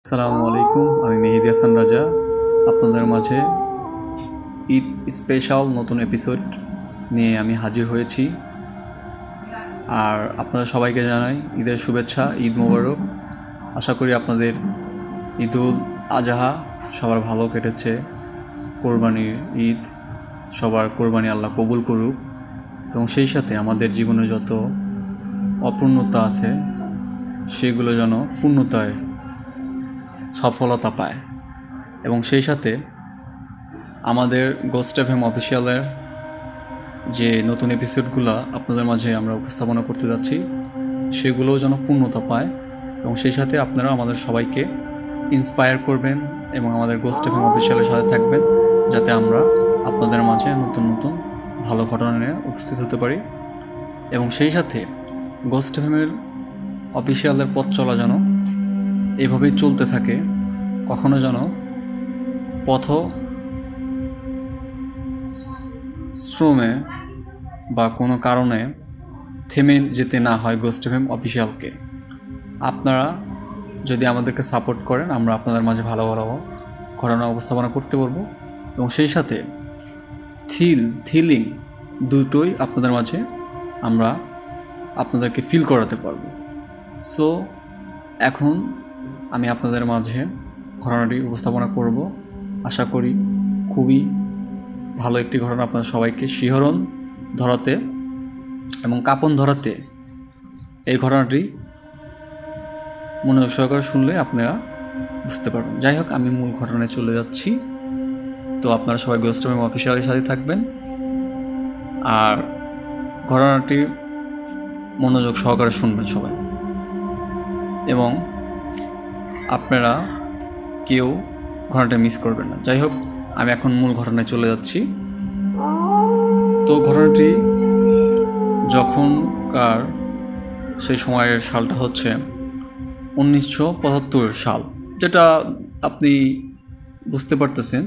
আসসালামু আলাইকুম, আমি মেহেদি হাসান রাজা আপনাদের মাঝে ঈদ স্পেশাল নতুন এপিসোড নিয়ে আমি হাজির হয়েছি। আর আপনাদের সবাইকে জানাই ঈদের শুভেচ্ছা, ঈদ মোবারক। আশা করি আপনাদের ঈদুল আজহা সবার ভালো কেটেছে। কোরবানির ঈদ, সবার কোরবানি আল্লাহ কবুল করুক এবং সেই সাথে আমাদের জীবনে যত অপূর্ণতা আছে সেগুলো যেন পূর্ণতায় সফলতা পায়। এবং সেই সাথে আমাদের গোস্ট এফএম অফিসিয়ালের যে নতুন এপিসোডগুলো আপনাদের মাঝে আমরা উপস্থাপনা করতে যাচ্ছি সেগুলোও যেন পূর্ণতা পায়। এবং সেই সাথে আপনারা আমাদের সবাইকে ইন্সপায়ার করবেন এবং আমাদের গোস্ট এফএম অফিসিয়ালের সাথে থাকবেন, যাতে আমরা আপনাদের মাঝে নতুন নতুন ভালো ঘটনা নিয়ে উপস্থিত হতে পারি। এবং সেই সাথে গোস্ট এফএমের অফিসিয়ালের পথ চলা যেন এভাবেই চলতে থাকে, কখনো যেন শ্রমে বা কোনো কারণে থেমে যেতে না হয় গোস্ট এফএম অফিসিয়ালকে। আপনারা যদি আমাদেরকে সাপোর্ট করেন, আমরা আপনাদের মাঝে ভালো ভালো ঘটনা উপস্থাপনা করতে পারবো এবং সেই সাথে থ্রিলিং দুটোই আপনাদের মাঝে আমরা আপনাদেরকে ফিল করাতে পারবো। সো এখন আমি আপনাদের মাঝে ঘটনাটি উপস্থাপনা করব। আশা করি খুবই ভালো একটি ঘটনা আপনাদের সবাইকে শিহরণ ধরাতে এবং কাঁপন ধরাতে এই ঘটনাটি মনে সহকারে শুনলে আপনারা বুঝতে পারবেন। যাই হোক, আমি মূল ঘটনায় চলে যাচ্ছি। তো আপনারা সবাই গোস্ট এফএম অফিসিয়ালের সাথে থাকবেন আর ঘটনাটি মনোযোগ সহকারে শুনবেন সবাই, এবং আপনারা কেউ ঘটনাটা মিস করবেন না। যাই হোক, আমি এখন মূল ঘটনায় চলে যাচ্ছি। তো ঘটনাটি যখনকার সেই সময়ের সালটা হচ্ছে 1975 সাল, যেটা আপনি বুঝতে পারতেছেন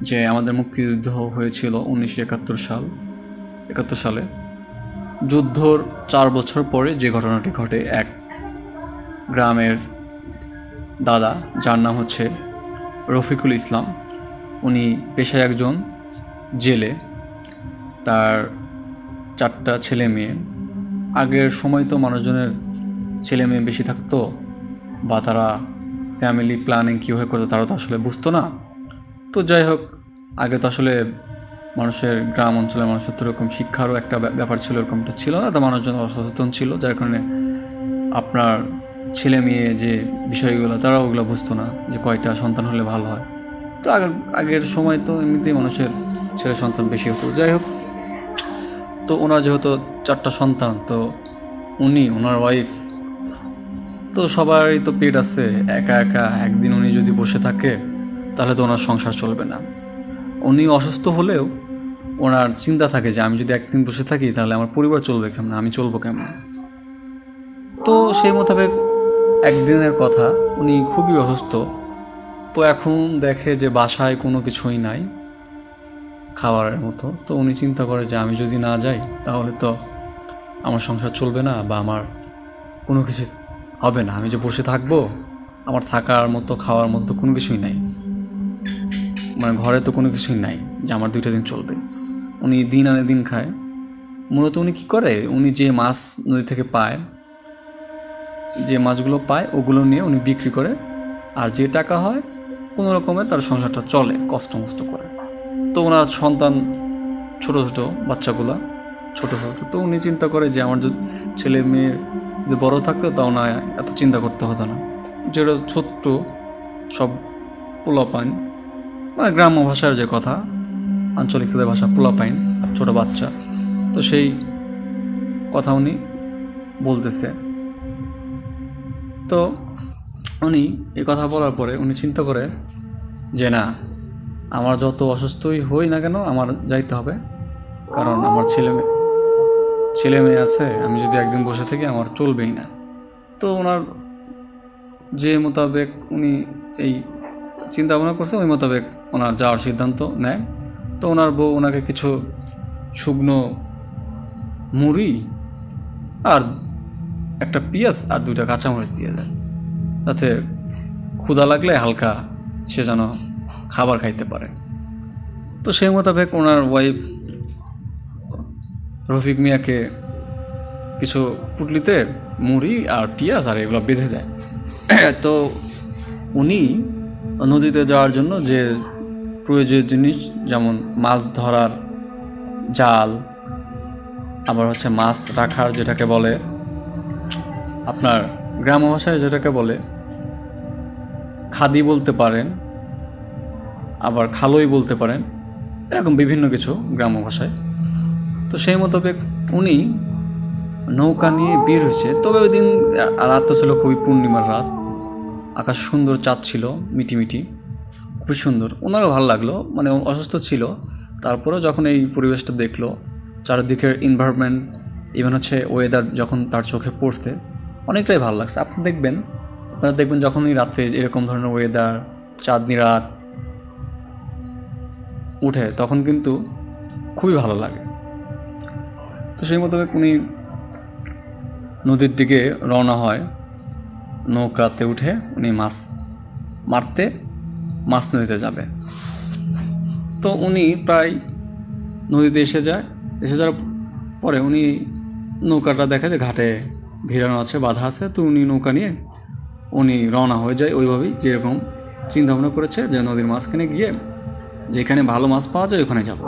যে আমাদের মুক্তিযুদ্ধ হয়েছিল 1971 সালে। যুদ্ধর 4 বছর পরে যে ঘটনাটি ঘটে, এক গ্রামের দাদা, যার নাম হচ্ছে রফিকুল ইসলাম, উনি পেশায় একজন জেলে, তার 4টা ছেলে মেয়ে। আগের সময় তো মানুষজনের ছেলে মেয়ে বেশি থাকতো, বা তারা ফ্যামিলি প্ল্যানিং কীভাবে করতো তারা তো আসলে বুঝতো না। তো যাই হোক, আগে তো আসলে মানুষের, গ্রাম অঞ্চলের মানুষের তো এরকম শিক্ষারও একটা ব্যাপার ছিল, এরকমটা ছিল না। তো মানুষজন অসচেতন ছিল, যার কারণে আপনার ছেলে মেয়ে যে বিষয়গুলো তারা ওগুলো বুঝতো না, যে কয়টা সন্তান হলে ভালো হয়। তো আগের সময় তো এমনিতেই মানুষের ছেলে সন্তান বেশি হতো। যাই হোক, তো ওনার যেহেতু 4টা সন্তান, তো ওনার ওয়াইফ, তো সবারই তো পেট আছে। একা একা একদিন উনি যদি বসে থাকে তাহলে তো ওনার সংসার চলবে না। উনি অসুস্থ হলেও ওনার চিন্তা থাকে যে আমি যদি একদিন বসে থাকি তাহলে আমার পরিবার চলবে কেমন, আমি চলবো কেমন। তো সেই মোতাবেক একদিনের কথা, উনি খুবই অসুস্থ। তো এখন দেখে যে বাসায় কোনো কিছুই নাই খাবারের মতো। তো উনি চিন্তা করে যে আমি যদি না যাই তাহলে তো আমার সংসার চলবে না, বা আমার কোনো কিছু হবে না। আমি যে বসে থাকবো, আমার থাকার মতো খাওয়ার মতো তো কোনো কিছুই নাই, মানে ঘরে তো কোনো কিছুই নাই যে আমার 2টা দিন চলবে। উনি দিন আনে দিন খায়। মূলত উনি কী করে, উনি যে মাছ নদী থেকে পায়, যে মাছগুলো পায় ওগুলো নিয়ে উনি বিক্রি করে, আর যে টাকা হয় কোনো রকমে তার সংসারটা চলে কষ্ট মষ্ট করে। তো ওনার সন্তান ছোটো ছোটো বাচ্চাগুলো ছোটো ছোটো, তো উনি চিন্তা করে যে আমার যদি ছেলে মেয়ে যদি বড়ো থাকতো তাও না এত চিন্তা করতে হতো না। যেটা ছোট্ট সব পোলাপাইন, মানে গ্রাম্য ভাষার যে কথা, আঞ্চলিক তাদের ভাষা পোলাপাইন, ছোটো বাচ্চা। তো সেই কথা উনি বলতেছে। তো উনি এই কথা বলার পরে উনি চিন্তা করে যে না, আমার যত অসুস্থই হই না কেন আমার যাইতে হবে, কারণ আমার ছেলে মেয়ে আছে। আমি যদি একদিন বসে থাকি আমার চলবেই না। তো ওনার যে মোতাবেক উনি এই চিন্তা ভাবনা করছে, ওই মোতাবেক ওনার যাওয়ার সিদ্ধান্ত নেয়। তো ওনার বউ ওনাকে কিছু শুকনো মুড়ি আর একটা পেঁয়াজ আর 2টা কাঁচামরিচ দিয়ে দেয়, যাতে ক্ষুধা লাগলে হালকা সে যেন খাবার খাইতে পারে। তো সেই মোতাবেক ওনার ওয়াইফ রফিক মিয়াকে কিছু পুটলিতে মুড়ি আর পিঁয়াজ আর এগুলো বেঁধে দেয়। তো উনি নদীতে যাওয়ার জন্য যে প্রয়োজনীয় জিনিস, যেমন মাছ ধরার জাল, আবার হচ্ছে মাছ রাখার যেটাকে বলে আপনার গ্রাম্য ভাষায় যেটাকে বলে খাদি বলতে পারেন, আবার খালই বলতে পারেন, এরকম বিভিন্ন কিছু গ্রাম্য ভাষায়। তো সেই মোতাবেক উনি নৌকা নিয়ে বের হয়েছে। তবে ওই দিন রাতটা ছিল খুবই পূর্ণিমার রাত, আকাশ সুন্দর, চাঁদ ছিল মিটিমিটি, খুবই সুন্দর। ওনারও ভালো লাগলো, মানে অসুস্থ ছিল, তারপরেও যখন এই পরিবেশটা দেখলো, চারিদিকের এনভায়রনমেন্ট, ইভেন হচ্ছে ওয়েদার যখন তার চোখে পড়তে অনেকটাই ভালো লাগছে। আপনারা দেখবেন যখনই রাত্রে এরকম ধরনের ওয়েদার, চাঁদনি রাত উঠে, তখন কিন্তু খুবই ভালো লাগে। তো সেই মোতাবেক উনি নদীর দিকে রওনা হয়, নৌকাতে উঠে উনি মাছ নদীতে যাবে। তো উনি প্রায় নদীতে এসে যাওয়ার পরে উনি নৌকাটা দেখে যে ঘাটে ভিড়ানো আছে, বাধা আছে। তো উনি নৌকা নিয়ে উনি রওনা হয়ে যায় ওইভাবেই, যেরকম চিন্তা ভাবনা করেছে যে নদীর মাঝখানে গিয়ে যেখানে ভালো মাছ পাওয়া যায় ওখানে যাব।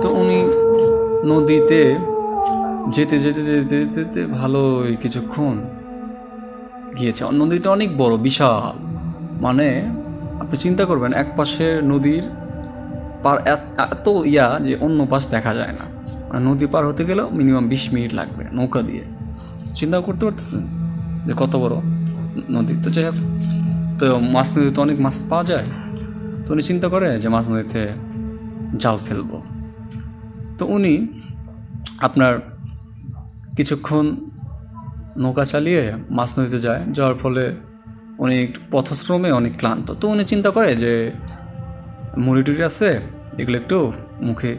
তো উনি নদীতে যেতে যেতে যেতে যেতে ভালোই কিছুক্ষণ গিয়েছে। নদীটা অনেক বড়, বিশাল, মানে আপনি চিন্তা করবেন এক পাশে নদীর পার এত যে অন্য পাশ দেখা যায় না। মানে নদী পার হতে গেলেও মিনিমাম 20 মিনিট লাগবে নৌকা দিয়ে। চিন্তা করতে পারতেছেন যে কত বড় নদী। তো যাই হোক, তো মাছ নদীতে অনেক মাছ পাওয়া যায়। তো উনি চিন্তা করে যে মাছ নদীতে জাল ফেলবো। তো উনি আপনার কিছুক্ষণ নৌকা চালিয়ে মাছ নদীতে যাওয়ার ফলে উনি পথশ্রমে অনেক ক্লান্ত। তো উনি চিন্তা করে যে মুড়ি টুড়ি আছে, এগুলো একটু মুখে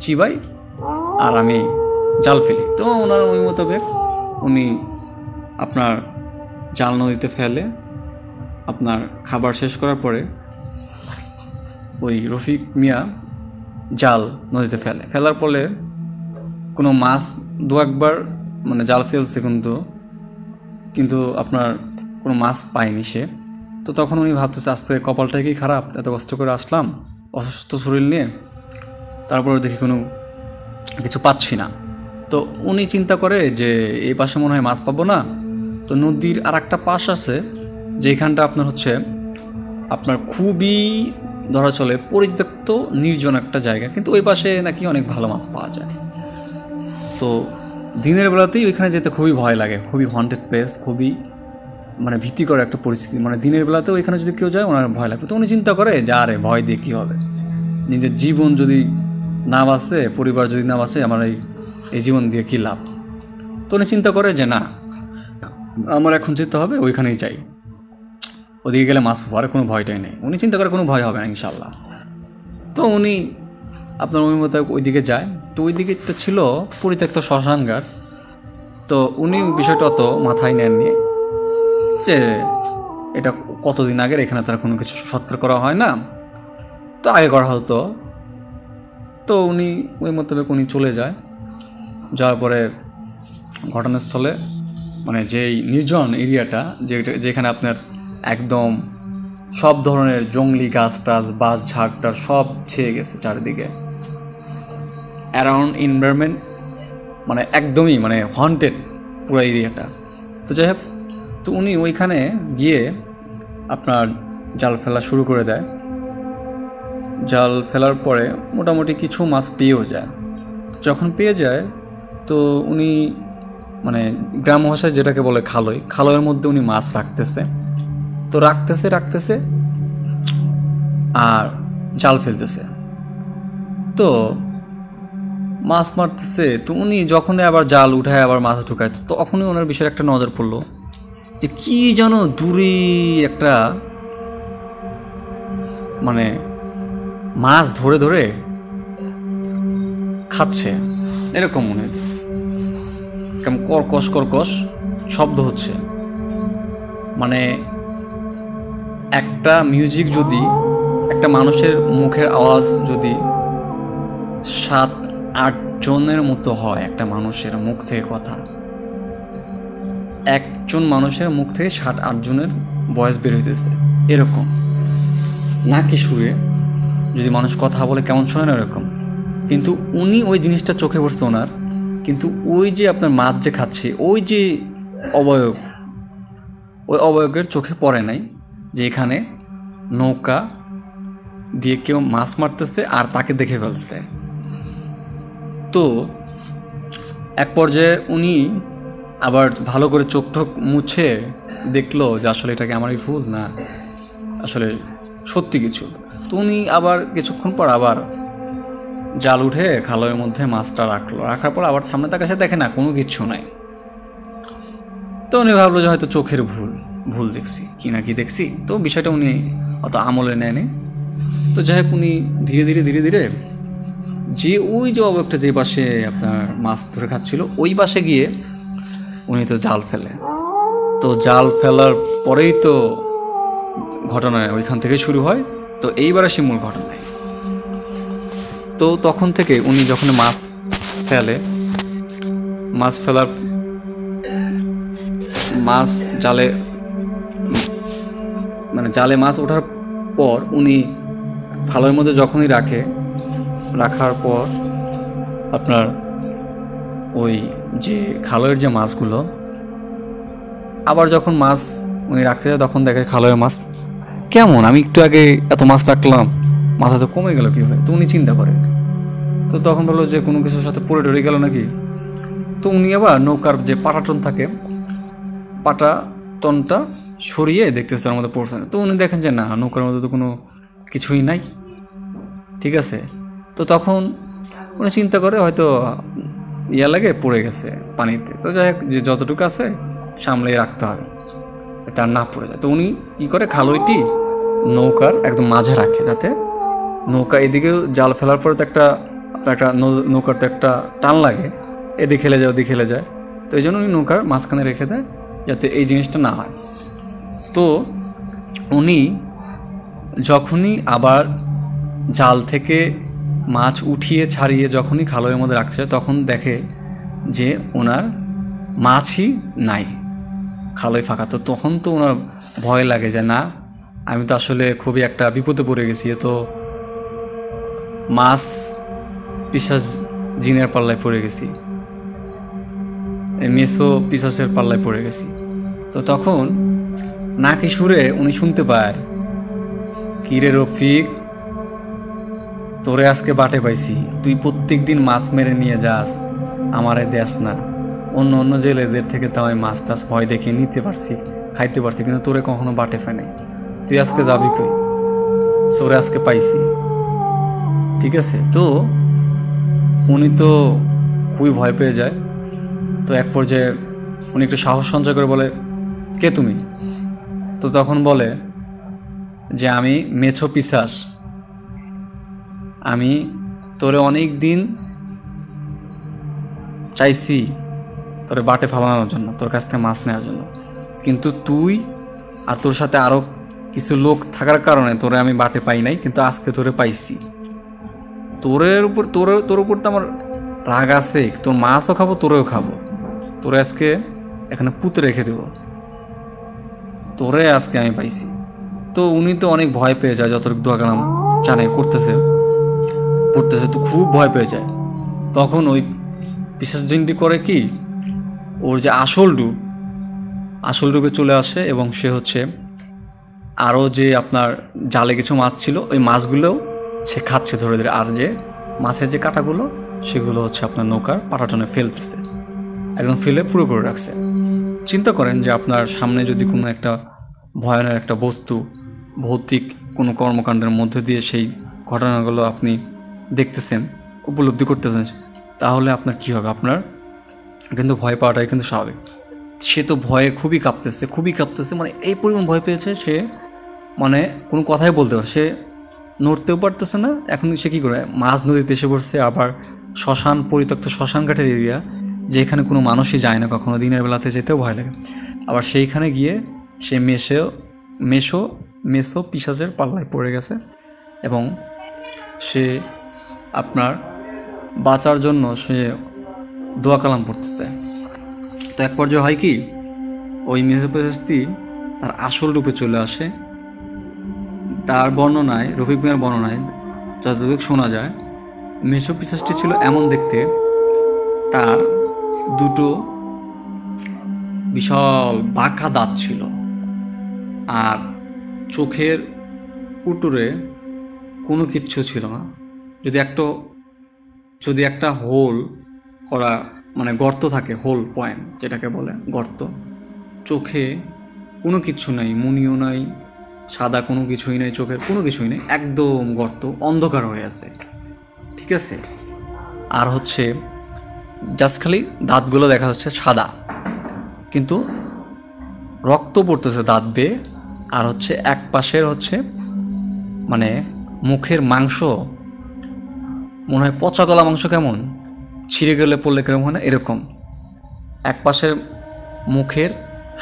চিবাই আর আমি জাল ফেলি। তো ওনার ওই মোতাবেক উনি আপনার জাল নদীতে ফেলে। আপনার খাবার শেষ করার পরে ওই রফিক মিয়া জাল নদীতে ফেলার ফলে কোনো মাছ দু একবার মানে জাল ফেলছে, কিন্তু আপনার কোনো মাছ পায়নি সে। তো তখন উনি ভাবতেছে আজকে কপালটাই কি খারাপ, এত কষ্ট করে আসলাম অসুস্থ শরীর নিয়ে, তারপরে দেখি কোনো কিছু পাচ্ছি না। তো উনি চিন্তা করে যে এই পাশে মনে হয় মাছ পাবো না। তো নদীর আর একটা পাশ আছে যেখানটা আপনার খুবই ধরা চলে পরিত্যক্ত নির্জন একটা জায়গা, কিন্তু ওই পাশে নাকি অনেক ভালো মাছ পাওয়া যায়। তো দিনের বেলাতেই ওইখানে যেতে খুবই ভয় লাগে, খুবই হন্টেড প্লেস, খুবই মানে ভীতিকর একটা পরিস্থিতি। মানে দিনের বেলাতেও ওইখানে যদি কেউ যায় ওনার ভয় লাগবে। তো উনি চিন্তা করে যে আরে ভয় দিয়ে কী হবে, নিজের জীবন যদি না বাঁচে, পরিবার যদি না বাঁচে, আমার এই জীবন দিয়ে কী লাভ। তো উনি চিন্তা করে যে না, আমার এখন যেতে হবে, ওইখানেই যাই, ওদিকে গেলে মাছ পাওয়ার কোনো ভয়টাই নেই। উনি চিন্তা করে কোনো ভয় হবে না ইনশাল্লাহ। তো উনি আপনার ওই মতো ওইদিকে যায়। তো ওই দিকেটা ছিল পরিত্যক্ত শ্মশানঘাট। তো উনি বিষয়টা অত মাথায় নেননি যে এটা কতদিন আগের, এখানে তার কোনো কিছু সৎকার করা হয় না, তো আগে করা হতো। তো উনি ওই মোতাবেক উনি চলে যাওয়ার পরে ঘটনাস্থলে, মানে যেই নির্জন এরিয়াটা, যেখানে আপনার একদম সব ধরনের জঙ্গলি গাছ টাছ, বাঁশ ঝাড়টার সব ছেয়ে গেছে চারিদিকে, অ্যারাউন্ড এনভায়রনমেন্ট মানে একদমই মানে হন্টেড পুরো এরিয়াটা। তো যাই হোক, তো উনি ওইখানে গিয়ে আপনার জাল ফেলা শুরু করে দেয়। জাল ফেলার পরে মোটামুটি কিছু মাছ পেয়েও যায়। যখন পেয়ে যায় তো উনি মানে গ্রাম ভাষায় যেটাকে বলে খালয়ের মধ্যে উনি মাছ রাখতেছে। তো রাখতেছে আর জাল ফেলতেছে, তো মাছ মারতেছে। তো উনি যখনই আবার জাল উঠায় আবার মাছ ঢুকায়, তো তখনই ওনার বিষয়ে একটা নজর পড়লো যে কি যেন দূরে একটা মানে মাছ ধরে ধরে খাচ্ছে, এরকম মনে হচ্ছে। কেমন কর্কশ কর্কশ শব্দ হচ্ছে, মানে একটা মিউজিক যদি একটা মানুষের মুখের আওয়াজ যদি 7-8 জনের মতো হয়, একটা মানুষের মুখ থেকে কথা, একজন মানুষের মুখ থেকে 7-8 জনের ভয়েস বের হইতেছে এরকম, নাকি সুরে যদি মানুষ কথা বলে কেমন শোনে না এরকম। কিন্তু উনি ওই জিনিসটা চোখে পড়ছে ওনার, কিন্তু ওই যে আপনার মাছ যে খাচ্ছে ওই যে অবয়ব, ওই অবয়বের চোখে পড়ে নাই যে এখানে নৌকা দিয়ে কেউ মাছ মারতেছে আর তাকে দেখে ফেলছে। তো এক পর্যায়ে উনি আবার ভালো করে চোখ ঠোক মুছে দেখলো যে আসলে এটাকে আমারই ভুল না, আসলে সত্যি কিছু। তো উনি আবার কিছুক্ষণ পর আবার জাল উঠে খালের মধ্যে মাছটা রাখলো, রাখার পর আবার সামনে তার কাছে দেখে না কোনো কিচ্ছু নাই। তো উনি ভাবলো যে হয়তো চোখের ভুল দেখছি কি না কি দেখছি, তো বিষয়টা উনি অত আমলে নেয়নি। তো যাই হোক উনি ধীরে ধীরে যে ওই যে অবয়বটা যে পাশে আপনার মাছ ধরে খাচ্ছিল ওই পাশে গিয়ে উনি তো জাল ফেলে। তো জাল ফেলার পরেই তো ঘটনা ওইখান থেকে শুরু হয়। তো এইবারে সে মূল ঘটনায়, তো তখন থেকে উনি যখন মাছ ফেলার মাছ জালে জালে মাছ ওঠার পর উনি খালের মধ্যে যখনই রাখার পর আপনার ওই যে খালের যে মাছগুলো আবার যখন মাছ উনি রাখতে যায় তখন দেখে খালের মাছ কেমন, আমি একটু আগে এত মাছ রাখলাম, মাছ হয়তো কমে গেল কীভাবে। তো উনি চিন্তা করে, তো তখন বললো যে কোনো কিছুর সাথে পড়ে টরে গেল নাকি। তো উনি আবার নৌকার যে পাটাটন থাকে পাটাটনটা সরিয়ে দেখতেছে ওর মধ্যে পড়ছে না। তো উনি দেখেন যে না, নৌকার মধ্যে তো কোনো কিছুই নাই, ঠিক আছে। তো তখন উনি চিন্তা করে হয়তো লাগে পড়ে গেছে পানিতে। তো যাই হোক যে যতটুকু আছে সামলে রাখতে হবে তার না পড়ে যায়। তো উনি কী করে খালইটি নৌকার একদম মাঝে রাখে, যাতে নৌকা এদিকেও জাল ফেলার পরে তো একটা নৌকার তো একটা টান লাগে, এদিকে খেলে যায় ওদিকে খেলে যায়। তো এই জন্য উনি নৌকার মাঝখানে রেখে দেয় যাতে এই জিনিসটা না হয়। তো উনি যখনই আবার জাল থেকে মাছ উঠিয়ে ছাড়িয়ে যখনই খালের মধ্যে রাখছে তখন দেখে যে ওনার মাছই নাই, খালই ফাঁকা। তো তখন তো ওনার ভয় লাগে যে না, আমি তো আসলে খুবই একটা বিপদে পড়ে গেছি, তো মাছ পিশাচ জিনের পাল্লায় পড়ে গেছি, মেসো পিশাচের পাল্লায় পড়ে গেছি। তো তখন নাকি সুরে উনি শুনতে পায়, কিরে রফিক, তোরে আজকে বাটে পাইছি, তুই প্রত্যেক দিন মাছ মেরে নিয়ে যাস, আমারে দেস না। অন্য জেলেদের থেকে তো আমি মাছ টাছ ভয় দেখে নিতে পারছি, খাইতে পারছি, কিন্তু তোরে কখনো বাটে ফেনে, তুই আজকে যাবি কই, তোরে আজকে পাইছি, ঠিক আছে। তো উনি তো খুবই ভয় পেয়ে যায়। তো এক পর্যায়ে উনি একটু সাহস সঞ্চয় করে বলে, কে তুমি? তো তখন বলে যে আমি মেছো পিশাচ, আমি তোরে অনেক দিন চাইছি তোরে বাটে ফালানোর জন্য, তোর কাছ থেকে মাছ নেওয়ার জন্য, কিন্তু তুই আর তোর সাথে আরও কিছু লোক থাকার কারণে তোরে আমি বাটে পাই নাই, কিন্তু আজকে তোরে পাইছি। তোর উপর তো আমার রাগ আছে, তোর মাছও খাবো তোরেও খাবো, তোরে আজকে এখানে পুঁতে রেখে দেব, তোরে আজকে আমি পাইছি। তো উনি তো অনেক ভয় পেয়ে যায়, যতটুকু দোয়া কালাম জানে পড়তেছে, তো খুব ভয় পেয়ে যায়। তখন ওই পিশাচ জিনটি করে কি, ওর যে আসল রূপে চলে আসে এবং সে হচ্ছে আরও যে আপনার জালে কিছু মাছ ছিল ওই মাছগুলোও সে খাচ্ছে ধরে ধরে, আর যে মাছের যে কাঁটাগুলো সেগুলো হচ্ছে আপনার নৌকার পাটাটনে ফেলতেছে, একদম ফেলে পুরো করে রাখছে। চিন্তা করেন যে আপনার সামনে যদি কোনো একটা ভয়ানক একটা বস্তু, ভৌতিক কোনো কর্মকাণ্ডের মধ্যে দিয়ে সেই ঘটনাগুলো আপনি দেখতেছেন, উপলব্ধি করতেছেন, তাহলে আপনার কী হবে? আপনার কিন্তু ভয় পাওয়াটাই কিন্তু স্বাভাবিক। সে তো ভয়ে খুবই কাঁপতেছে, মানে এই পরিমাণ ভয় পেয়েছে সে, মানে কোনো কথাই বলতে পারে, সে নড়তেও পারতেছে না। এখন সে কী করে, মাঝ নদীতে এসে পড়ছে, আবার পরিত্যক্ত শ্মশান ঘাটের এরিয়া, যেখানে কোনো মানুষই যায় না কখনো, দিনের বেলাতে যেতেও ভয় লাগে। আবার সেইখানে গিয়ে সে মেশো মেসো পিশাচের পাল্লায় পড়ে গেছে এবং সে আপনার বাঁচার জন্য সে দোয়া কালাম পড়তেছে। তো এক পর্যায়ে হয় কি, ওই মেসো পিশাচটি তার আসল রূপে চলে আসে। তার বর্ণনায়, রফিক মিয়ার বর্ণনায় যতটুকু শোনা যায়, মেসো পিশাচটি ছিল এমন দেখতে, তার দুটো বিশাল বাঁকা দাঁত ছিল, আর চোখের পুটুরে কোনো কিচ্ছু ছিল না। যদি একটা হোল করা, মানে গর্ত থাকে, হোল পয়েন্ট যেটাকে বলে গর্ত, চোখে কোনো কিচ্ছু নাই, মুনিও নাই, সাদা কোনো কিছুই নেই, চোখের কোনো কিছুই নেই, একদম গর্ত, অন্ধকার হয়ে আছে, ঠিক আছে। আর হচ্ছে জাস্ট খালি দাঁতগুলো দেখা যাচ্ছে সাদা, কিন্তু রক্ত পড়তেছে দাঁত বেয়ে। আর হচ্ছে এক পাশের হচ্ছে মানে মুখের মাংস মনে হয় পচা গলা মাংস, কেমন ছিঁড়ে গেলে পড়লে কেমন হয় না, এরকম। এক পাশের মুখের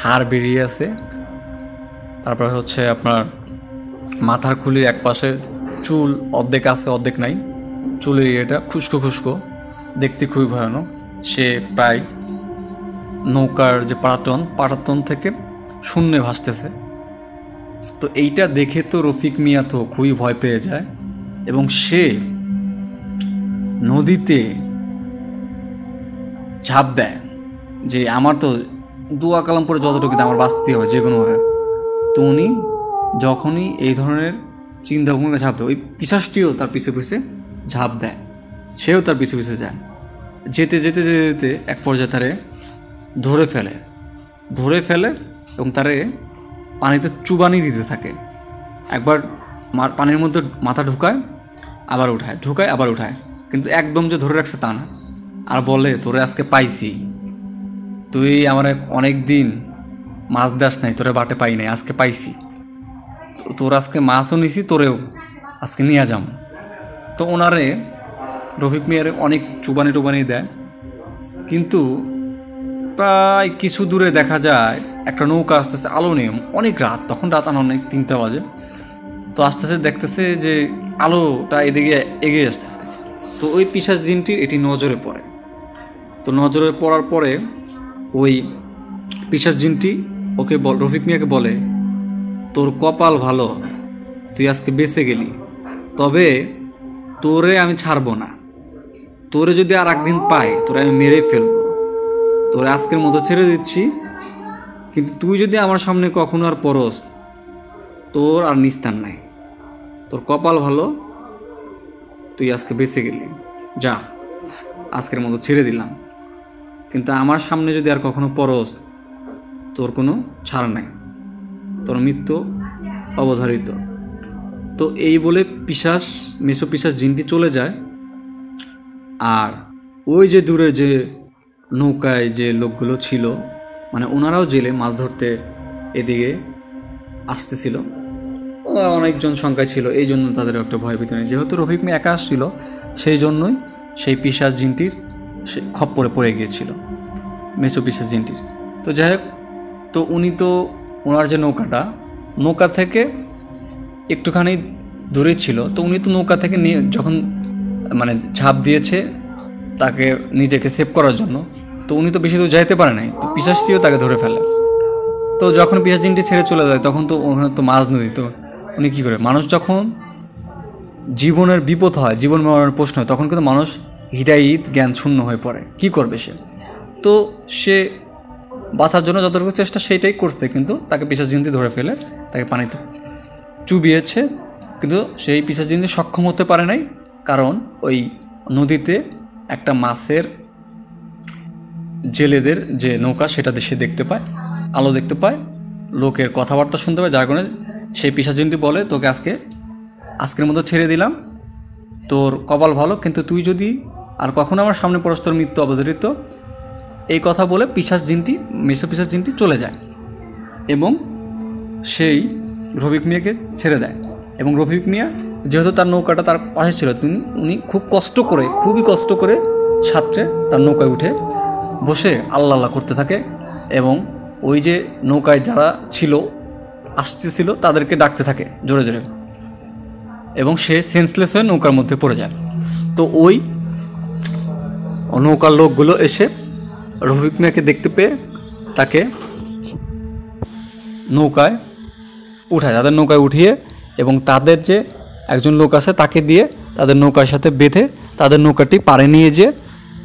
হাড় বেরিয়ে আছে। তারপরে হচ্ছে আপনার মাথার খুলির এক পাশে চুল অর্ধেক আছে অর্ধেক নাই, চুলের এটা খুস্কো খুস্কো, দেখতে খুবই ভয়ানক। সে প্রায় নৌকার যে পাটাতন থেকে শূন্যে ভাসতেছে। তো এইটা দেখে তো রফিক মিয়া তো খুবই ভয় পেয়ে যায় এবং সে নদীতে ঝাঁপ দেয় যে আমার তো দোয়া কালাম পরে যতটুকু আমার বাঁচতে হবে যে কোনোভাবে। তো উনি যখনই এই ধরনের চিন্তা ভাবনা ঝাঁপ দেয়, ওই পিশাচটিও তার পিছে পিছে ঝাঁপ দেয়, সেও তার পিছে পিছে যায়। যেতে যেতে যেতে যেতে এক পর্যায়ে তারে ধরে ফেলে এবং তারে পানিতে চুবানি দিতে থাকে। একবার পানির মধ্যে মাথা ঢুকায় আবার উঠায়, কিন্তু একদম যে ধরে রাখছে তা না। আর বলে, তোরে আজকে পাইছি, তুই আমার অনেক দিন মাছ দাস নাই, তোরে বাটে পাই নাই, আজকে পাইছি, তোর আজকে মাছও নিছি, তোরেও আজকে নিয়ে যাম। তো ওনারে রফিক মিয়ারে অনেক চুবানি দেয়, কিন্তু প্রায় কিছু দূরে দেখা যায় একটা নৌকা আস্তে আস্তে, আলো নেই, অনেক রাত, তখন রাত অনেক 3টা বাজে। তো আস্তে আস্তে দেখতেছে যে আলোটা এদিকে এগিয়ে আসতেছে। তো ওই পিশাচ জিনটির এটি নজরে পড়ে। তো নজরে পড়ার পরে ওই পিশাচ জিনটি ওকে রফিক মিয়াকে বলে, তোর কপাল ভালো, তুই আজকে বেঁচে গেলি, তবে তোরে আমি ছাড়বো না, তোরে যদি আর একদিন পাই তোরে আমি মেরে ফেলবো, তোরে আজকের মতো ছেড়ে দিচ্ছি, কিন্তু তুই যদি আমার সামনে কখনো আর পরস, তোর আর নিস্তার নাই, তোর কপাল ভালো, তুই আজকে বেঁচে গেলি, যা আজকের মতো ছেড়ে দিলাম, কিন্তু আমার সামনে যদি আর কখনো পরস, তোর কোনো ছাড় নাই, তোর মৃত্যু অবধারিত। তো এই বলে মেসো পিশাচ জিনটি চলে যায়। আর ওই যে দূরে যে নৌকায় যে লোকগুলো ছিল, মানে ওনারাও জেলে মাছ ধরতে এদিকে আসতেছিল, ওরা অনেকজন সংখ্যায় ছিল, এই জন্য তাদের একটা ভয় ভীতি নেই। যেহেতু রফিক মিয়া একা আসছিল, সেই জন্যই সেই পিশাচ জিনটির খপ্পরে পড়ে গিয়েছিল, মেসো পিশাচ জিনটির। তো যাই হোক, তো উনি তো ওনার যে নৌকা থেকে একটুখানি দূরে ছিল, তো উনি তো নৌকা থেকে নিয়ে যখন মানে ঝাঁপ দিয়েছে তাকে নিজেকে সেভ করার জন্য, তো উনি তো বেশি দূর যাইতে পারে নাই, তো পিশাচটিও তাকে ধরে ফেলে। তো যখন পিশাচ জিনটি ছেড়ে চলে যায়, তখন তো ওখানে তো মাঝ নদী, তো উনি কী করে, মানুষ যখন জীবনের বিপদ হয়, জীবন মরণের প্রশ্ন হয়, তখন কিন্তু মানুষ হৃদায়িত জ্ঞান শূন্য হয়ে পড়ে, কি করবে সে? তো সে বাঁচার জন্য যতটুকু চেষ্টা সেইটাই করছে, কিন্তু তাকে পিশাচ জিনটি ধরে ফেলে তাকে পানিতে চুবিয়েছে, কিন্তু সেই পিশাচ জিনটি সক্ষম হতে পারে নাই, কারণ ওই নদীতে একটা মাছের জেলেদের যে নৌকা, সেটা সে দেখতে পায়, আলো দেখতে পায়, লোকের কথাবার্তা শুনতে পায়, যার কারণে সেই পিশাচ জিনটি বলে, তোকে আজকের মতো ছেড়ে দিলাম, তোর কপাল ভালো, কিন্তু তুই যদি আর কখনো আমার সামনে পড়স, তোর মৃত্যু অবধারিত। এই কথা বলে মেসো পিশাচ জিনটি চলে যায় এবং সেই রফিক মিয়াকে ছেড়ে দেয়। এবং রফিক মিয়া যেহেতু তার নৌকাটা তার পাশে ছিল, উনি খুবই কষ্ট করে সাঁতরে তার নৌকায় উঠে বসে আল্লাহ করতে থাকে। এবং ওই যে নৌকায় যারা ছিল আসতেছিল তাদেরকে ডাকতে থাকে জোরে জোরে, এবং সে সেন্সলেস হয়ে নৌকার মধ্যে পড়ে যায়। তো ওই নৌকার লোকগুলো এসে রফিক মিয়াকে দেখতে পেয়ে তাকে নৌকায় উঠায়, তাদের নৌকায় উঠিয়ে, এবং তাদের যে একজন লোক আছে তাকে দিয়ে তাদের নৌকার সাথে বেঁধে তাদের নৌকাটি পাড়ে নিয়ে যেয়ে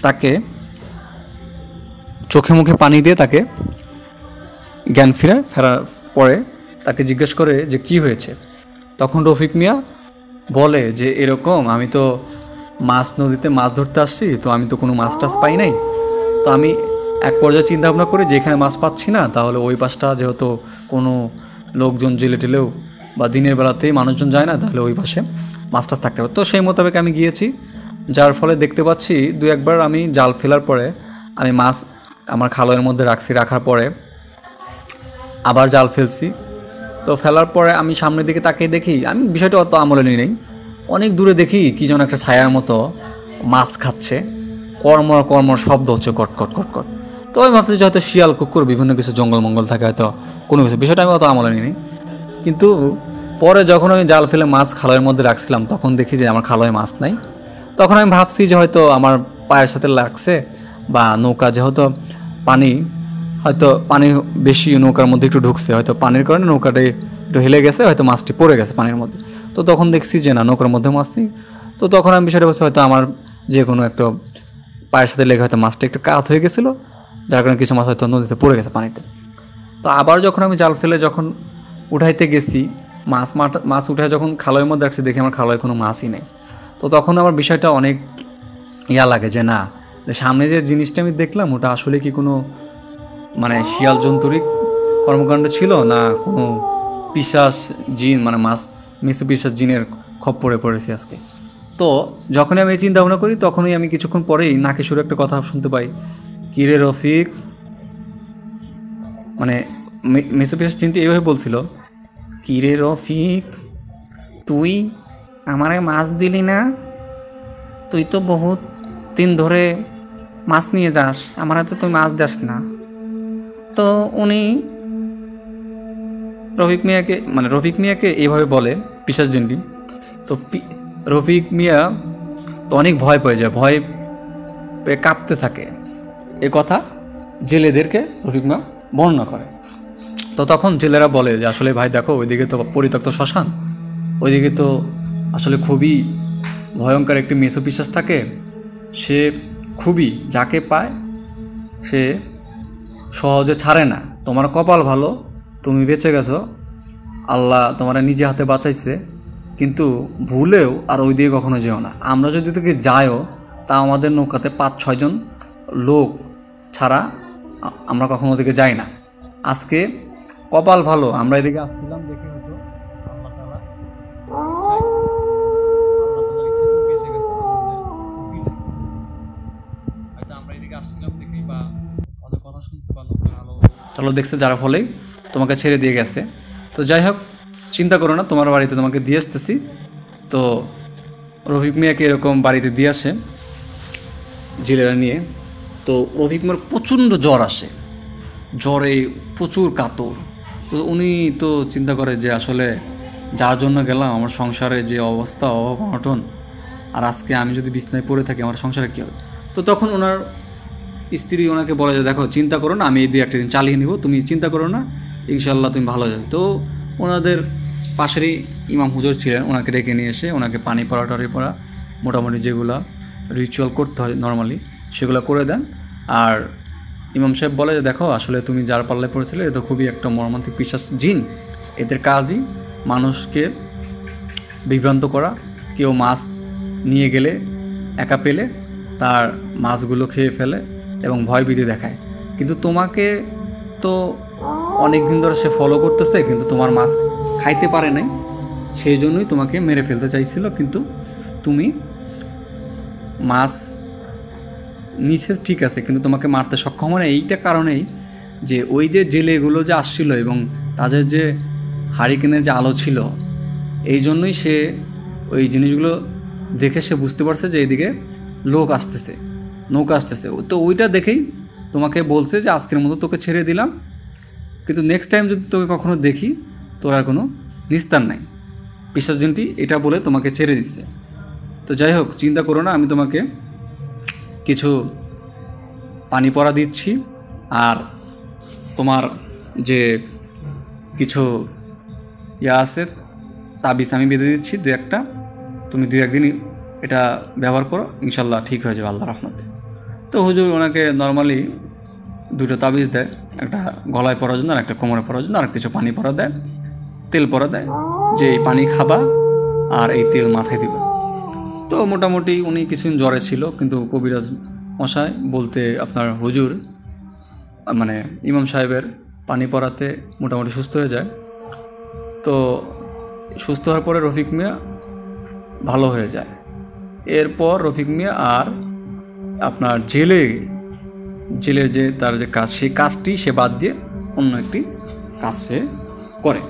তাকে চোখে মুখে পানি দিয়ে তাকে জ্ঞান ফেরার পরে তাকে জিজ্ঞেস করে যে কি হয়েছে। তখন রফিক মিয়া বলে যে এরকম, আমি তো নদীতে মাছ ধরতে আসছি, তো আমি তো কোনো মাছ টাছ পাই নাই। তো আমি এক পর্যায়ে চিন্তা ভাবনা করি যে এখানে মাছ পাচ্ছি না, তাহলে ওই পাশটা যেহেতু কোনো লোকজন জেলে টেলেও বা দিনের বেলাতেই মানুষজন যায় না, তাহলে ওই পাশে মাছ টাছ থাকতে পারে। তো সেই মোতাবেক আমি গিয়েছি, যার ফলে দেখতে পাচ্ছি দু একবার আমি জাল ফেলার পরে আমি মাছ আমার খালের মধ্যে রাখার পরে আবার জাল ফেলছি। তো ফেলার পরে আমি সামনের দিকে তাকিয়ে দেখি, আমি বিষয়টা অত আমলে নিই নাই, অনেক দূরে দেখি কী যেন একটা ছায়ার মতো মাছ খাচ্ছে, কর্মর শব্দ হচ্ছে কট কট কট কট। তো আমি ভাবছি যে হয়তো শিয়াল কুকুর বিভিন্ন কিছু জঙ্গল মঙ্গল থাকে, হয়তো কোনো কিছু, বিষয়টা আমি অত আমলে নিই। কিন্তু পরে যখন আমি জাল ফেলে মাছ খালের মধ্যে রাখছিলাম তখন দেখি যে আমার খালয়ে মাছ নাই। তখন আমি ভাবছি যে হয়তো আমার পায়ের সাথে লাগছে, বা নৌকা যেহেতু হয়তো পানি বেশি নৌকার মধ্যে একটু ঢুকছে, হয়তো পানির কারণে নৌকাটা একটু হেলে গেছে, হয়তো মাছটি পড়ে গেছে পানির মধ্যে। তো তখন দেখছি যে না, নৌকার মধ্যে মাছ নেই। তো তখন আমি বিষয়টা বলছি হয়তো আমার যে কোনো একটা পায়ের সাথে লেগে হয়তো মাছটা একটু কাত হয়ে গেছিলো, যার কারণে কিছু মাছ হয়তো নদীতে পড়ে গেছে পানিতে। তো আবার যখন আমি জাল ফেলে যখন উঠাইতে গেছি, মাছ উঠে যখন খালয়ের মধ্যে রাখছি, দেখি আমার খালয়ে কোনো মাছই নেই। তো তখন আমার বিষয়টা অনেক লাগে যে না, সামনে যে জিনিসটা আমি দেখলাম ওটা আসলে কি কোনো শিয়াল জন্তুরিক কর্মকাণ্ড ছিল, না কোনো পিশাচ জিন, মিশ্র পিশাচ জিনের খপ্পরে পড়েছি আজকে। তো যখনই আমি চিন্তা ভাবনা করি তখনই আমি কিছুক্ষণ পরেই নাকে সুরে একটা কথা শুনতে পাই, কিরে রফিক, মিশ্র পিশাচ জিনটি এইভাবে বলছিল, কিরে রফিক, তুই আমারে মাছ দিলি না? তুই তো বহুত দিন ধরে মাছ নিয়ে যাস, আমারে তো তুই মাছ দাস না। তো উনি রফিক মিয়াকে এইভাবে বলে পিশাচ জিনটি। তো রফিক মিয়া তো অনেক ভয় পেয়ে যায়, ভয় পেয়ে কাঁপতে থাকে। এ কথা জেলেদেরকে রফিক মিয়া বর্ণনা করে। তো তখন জেলেরা বলে যে আসলে ভাই দেখো, ওইদিকে তো পরিত্যক্ত শ্মশান, ওইদিকে তো আসলে খুবই ভয়ঙ্কর একটি মেসো পিশাচ থাকে, সে খুবই যাকে পায় সে সহজে ছাড়ে না। তোমার কপাল ভালো, তুমি বেঁচে গেছো, আল্লাহ তোমার নিজে হাতে বাঁচাইছে, কিন্তু ভুলেও আর ওই দিকে কখনো যেও না। আমরা যদি থেকে যাইও তা আমাদের নৌকাতে 5-6 জন লোক ছাড়া আমরা কখনো ওদিকে যাই না। আজকে কপাল ভালো আমরা এদিকে আসছিলাম দেখে, হয়তো আল্লাহ তাআলার ইচ্ছায় বেঁচে গেছো, হয়তো আমরা এদিকে আসছিলাম দেখেই বা আমাদের কথা শুনতে পারলাম, ভালো দেখছে, যার ফলেই তোমাকে ছেড়ে দিয়ে গেছে। তো যাই হোক, চিন্তা করো না, তোমার বাড়িতে তোমাকে দিয়ে আসতেছি। তো রফিক মিয়াকে এরকম বাড়িতে দিয়ে আসে জেলেরা নিয়ে। তো রফিক মিয়ার প্রচণ্ড জ্বর আসে, জ্বরে প্রচুর কাতর। তো উনি তো চিন্তা করে যে আসলে যার জন্য গেলাম, আমার সংসারে যে অবস্থা, অঘটন, আর আজকে আমি যদি বিছনায় পড়ে থাকি আমার সংসারে কী হবে। তো তখন ওনার স্ত্রী ওনাকে বলে যে দেখো, চিন্তা করো না, আমি এই 2-1 দিন চালিয়ে নিব, তুমি চিন্তা করো না, ইনশাল্লাহ তুমি ভালো যাবে। তো ওনাদের পাশেরই ইমাম হুজুর ছিলেন, ওনাকে ডেকে নিয়ে এসে ওনাকে পানি পড়া মোটামুটি যেগুলো রিচুয়াল করতে হয় নর্মালি সেগুলো করে দেন। আর ইমাম সাহেব বলে যে দেখো, আসলে তুমি যার পাল্লায় পড়েছিলে এটা তো খুবই একটা মর্মান্তিক পিশাচ জিন, এদের কাজই মানুষকে বিভ্রান্ত করা। কেউ মাছ নিয়ে গেলে একা পেলে তার মাছগুলো খেয়ে ফেলে এবং ভয়ভীতি দেখায়, কিন্তু তোমাকে তো অনেক দিন ধরে সে ফলো করতেছে, কিন্তু তোমার মাছ খাইতে পারে নাই, সেই জন্যই তোমাকে মেরে ফেলতে চাইছিল, কিন্তু তুমি মাছ নিচে ঠিক আছে, কিন্তু তোমাকে মারতে সক্ষম হয় না। এইটা কারণেই যে ওই যে জেলেগুলো যে আসছিল এবং তাদের যে হারিকেনের যে আলো ছিল, এই জন্যই সে ওই জিনিসগুলো দেখে সে বুঝতে পারছে যে এইদিকে নৌকা আসতেছে। তো ওইটা দেখেই তোমাকে বলছে যে আজকের মতো তোকে ছেড়ে দিলাম, কিন্তু নেক্সট টাইম যদি তোকে কখনো দেখি তোর আর কোনো নিস্তার নাই, পিশাচ জিনটি এটা বলে তোমাকে ছেড়ে দিচ্ছে। তো যাই হোক, চিন্তা করো না, আমি তোমাকে কিছু পানি পড়া দিচ্ছি, আর তোমার যে কিছু আছে তাবিজ আমি বেঁধে দিচ্ছি 2-1টা, তুমি 2-1 দিন এটা ব্যবহার করো, ইনশাল্লাহ ঠিক হয়ে যাবে আল্লাহর রহমতে। তো হুজুর ওনাকে নর্মালি 2টো তাবিজ দেয়, একটা গলায় পরার জন্য আর একটা কোমরে পরার জন্য, আর কিছু পানি পরা দেয়, তেল পরা দেয়, যে এই পানি খাবা আর এই তেল মাথায় দিবা। তো মোটামুটি উনি কিছুদিন জ্বরে ছিল, কিন্তু কবিরাজ মশাই বলতে আপনার হুজুর মানে ইমাম সাহেবের পানি পরাতে মোটামুটি সুস্থ হয়ে যায়। তো সুস্থ হওয়ার পরে রফিক মিয়া ভালো হয়ে যায়। এরপর রফিক মিয়া আর আপনার জেলের যে তার যে কাজ, সেই কাজটি সে বাদ দিয়ে অন্য একটি কাজ সে করে।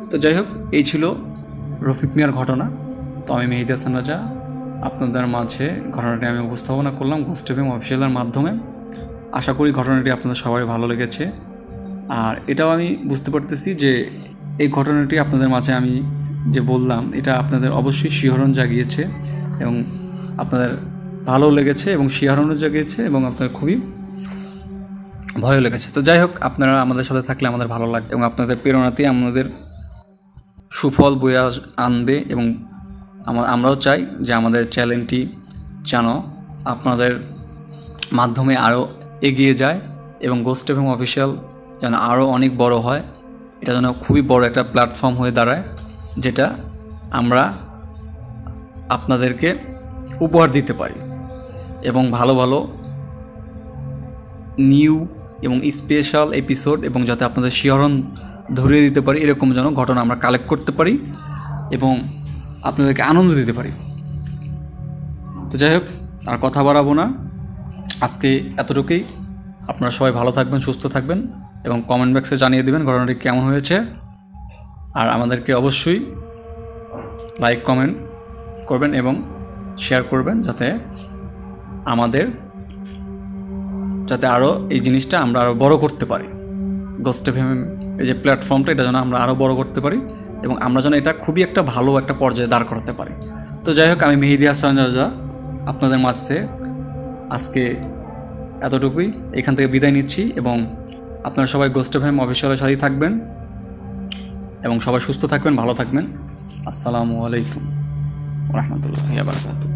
তো যাই হোক, এই ছিল রফিক মিয়ার ঘটনা। তো আমি মেহেদী হাসান রাজা আপনাদের মাঝে ঘটনাটি আমি উপস্থাপনা করলাম গোস্ট এফএম অফিসিয়ালের মাধ্যমে। আশা করি ঘটনাটি আপনাদের সবারই ভালো লেগেছে। আর এটাও আমি বুঝতে পারতেছি যে এই ঘটনাটি আপনাদের মাঝে আমি যে বললাম, এটা আপনাদের অবশ্যই শিহরণ জাগিয়েছে এবং আপনাদের ভালো লেগেছে এবং শিহরণও জাগিয়েছে এবং আপনাদের খুবই ভয়ও লেগেছে। তো যাই হোক, আপনারা আমাদের সাথে থাকলে আমাদের ভালো লাগবে এবং আপনাদের প্রেরণাতেই আমাদের সুফল বয়ে আনবে। এবং আমরাও চাই যে আমাদের চ্যানেলটি যেন আপনাদের মাধ্যমে আরও এগিয়ে যায় এবং গোস্ট এফএম অফিসিয়াল যেন আরও অনেক বড় হয়। এটা যেন খুবই বড় একটা প্ল্যাটফর্ম হয়ে দাঁড়ায়, যেটা আমরা আপনাদেরকে উপহার দিতে পারি এবং ভালো ভালো নিউ এবং স্পেশাল এপিসোড এবং যাতে আপনাদের শিহরণ ধরিয়ে দিতে পারি, এরকম যেন ঘটনা আমরা কালেক্ট করতে পারি এবং আপনাদেরকে আনন্দ দিতে পারি। তো যাই হোক, আর কথা বাড়াবো না, আজকে এতটুকুই। আপনারা সবাই ভালো থাকবেন, সুস্থ থাকবেন এবং কমেন্ট বক্সে জানিয়ে দেবেন ঘটনাটি কেমন হয়েছে। আর আমাদেরকে অবশ্যই লাইক কমেন্ট করবেন এবং শেয়ার করবেন, যাতে আরও এই জিনিসটা আমরা আরও বড় করতে পারি। গোস্ট এফএম এই যে প্ল্যাটফর্মটা, এটা যেন আমরা আরও বড় করতে পারি এবং আমরা যেন এটা খুবই একটা ভালো একটা পর্যায়ে দাঁড় করাতে পারি। তো যাই হোক, আমি মেহেদী হাসান রাজা আপনাদের মাঝে আজকে এতটুকুই, এখান থেকে বিদায় নিচ্ছি এবং আপনারা সবাই গোস্ট এফএম অফিসিয়ালের সাথেই থাকবেন এবং সবাই সুস্থ থাকবেন, ভালো থাকবেন। আসসালামু আলাইকুম ওয়া রাহমাতুল্লাহি ওয়া বারাকাতুহু।